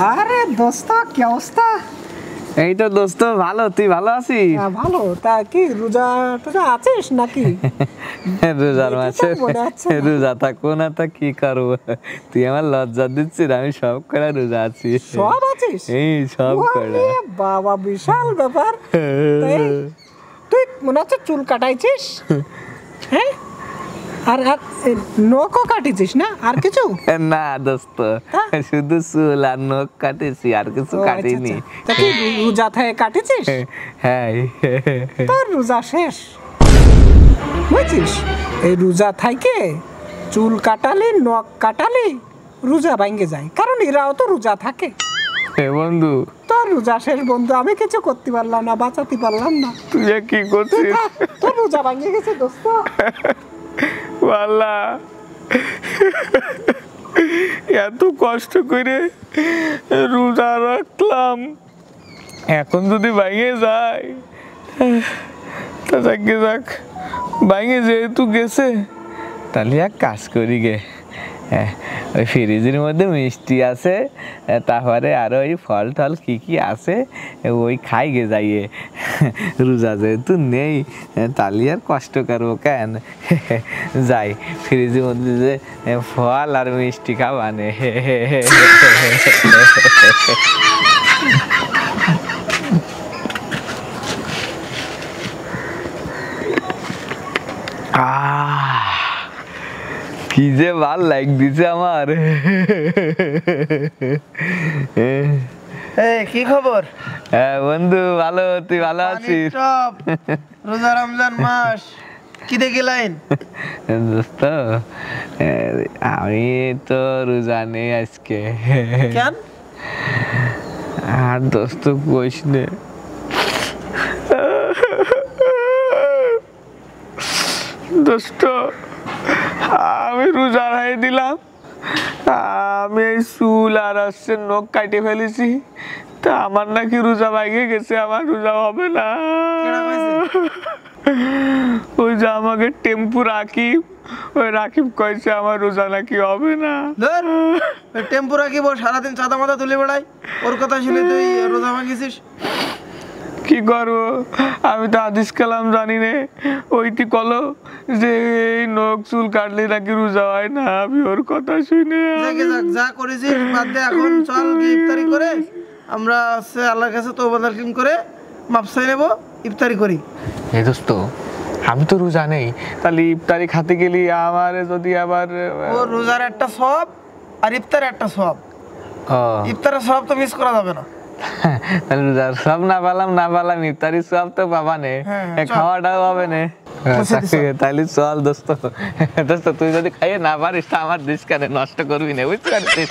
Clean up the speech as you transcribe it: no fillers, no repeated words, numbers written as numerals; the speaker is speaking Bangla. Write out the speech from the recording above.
আরে দোস্ত কি অবস্থা? এই তো দোস্ত ভালো, তুই ভালো আছিস? ভালো। তা কি রোজা টোজা আছিস নাকি? রোজার মাসে রোজা থাকবো না তা কি করবো? তুই আমার লজ্জা দিচ্ছিস, আমি সব করে রোজা আছি। সব আছিস? এই সব করে। বাবা বিশাল ব্যাপার। তুই মনে হচ্ছে চুল কাটাইছিস, হ্যাঁ? আর নখও কাটিছিস না? আর কিছু না দোস্ত, শুধু চুল আর নখ কাটেছি, আর কিছু কাটিনি। তুই রোজা থেকে কাটিছিস? হ্যাঁ। তোর রোজা শেষ বুঝছিস? এই রোজা থেকে চুল কাটালি, নখ কাটালি, রোজা ভাঙ্গে যায়, কারণ এরাও তো রোজা থাকে। বন্ধু তোর রোজা শেষ বন্ধু, আমি কিছু করতে পারলাম না, বাঁচাতে পারলাম না। তুই কি করছিস? তোর রোজা ভাঙ্গে গেছে দোস্ত। আল্লাহ, এত কষ্ট করে রোজা রাখলাম, এখন যদি ভাঙে যায় তা যাক, ভাঙে যেহেতু গেছে তাহলে এক কাজ করি গে, ওই ফ্রিজের মধ্যে মিষ্টি আছে, তারপরে আরো ওই ফল টল কি আছে ওই খাই গে যাইয়ে। রোজা যেহেতু নেই তাহলে আর কষ্ট করবো কেন, যাই ফ্রিজের মধ্যে যে ফল আর মিষ্টি খাওয়ানে। কি যে ভাল লাইক দিছে আমার। কি খবর? হ্যাঁ বন্ধু ভালো, তুই ভালো আছিস? রোজা রমজান মাস কি দেখে লাইন? দোস্ত আমি তো রোজা নেই আজকে। কেন? আর দোস্ত কইস নে, দোস্ত আমি রোজা রাই দিলাম, আমি এই চুল আর আসছে নখ কাটে ফেলেছি, তা আমার নাকি রোজা ভাঙে গেছে, আমার রোজা হবে না। ওই যে আমাকে টেম্পু রাকিব, ওই রাকিব কইছে আমার রোজা নাকি হবে না। টেম্পু রাকিব সারাদিন চাঁদা মাথা তুলে বেড়াই, ওর কথা শুনে তুই রোজা ভাঙিছিস? কি করবো, আমি তো হাদিস কালাম জানি নে, ওইটি কলো যে এই নখ চুল কাটলে নাকি রোজা হয় না, আমি ওর কথা শুনে যা করেছিস বাদ দে, এখন চল ইফতারি করে আমরা আল্লাহর কাছে তওবা তারকিন করে মাপ চাই নেব, ইফতারি করি। এই দোস্ত আমি তো রোজা নেই, তাহলে ইফতারি খাতে গেলি আমার যদি আবার ও রোজার একটা সওয়াব আর ইফতার একটা সওয়াব, ইফতারের সওয়াব তো মিস করা যাবে না। তাহলে রোজার সব না পালাম ইফতারি সব তো পাবা নে, খাওয়াটাও হবে না। তাহলে চল দোস্ত, তুই যদি খাইয়ে না পারিস তা আমার দিস কেন নষ্ট করবি না, বুঝতে পারছিস?